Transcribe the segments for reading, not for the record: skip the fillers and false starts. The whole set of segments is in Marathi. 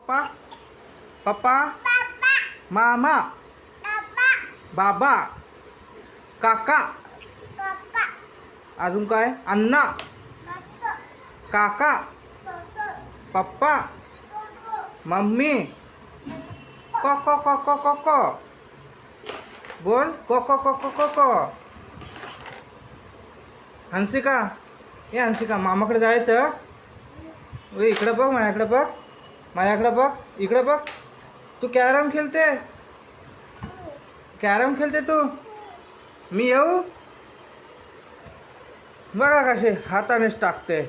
पप्पा पप्पा मामा बाबा काका अजून काय अण्णा काका पप्पा मम्मी को को को को को को बोल को को को को को को हंसिका ये हंसिका मामाकडे जायचं. इकडे बघ माझ्याकडे बघ माझ्याकडे बघ इकडे बघ. तू कॅरम खेळते तू. मी येऊ बघा कसे हातानेच टाकते.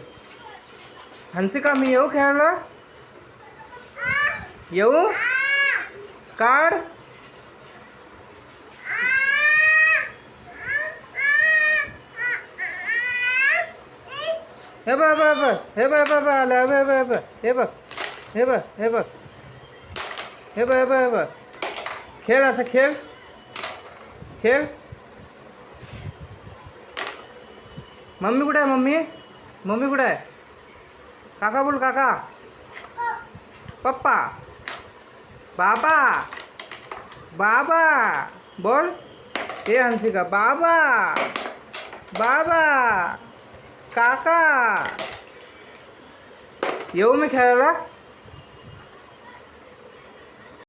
हंसिका मी येऊ खेळायला येऊ काढ. हे बघ हे बघ हे बघ आलं हे बघ हे बघ हे बघ हे बघ हे बघ हे बघ हे बघ. खेळ असं खेळ खेळ. मम्मी कुठे आहे मम्मी कुठे आहे. काका बोल काका पप्पा बाबा बाबा बोल. हे हंसिका बाबा बाबा काका येऊ मी खेळायला.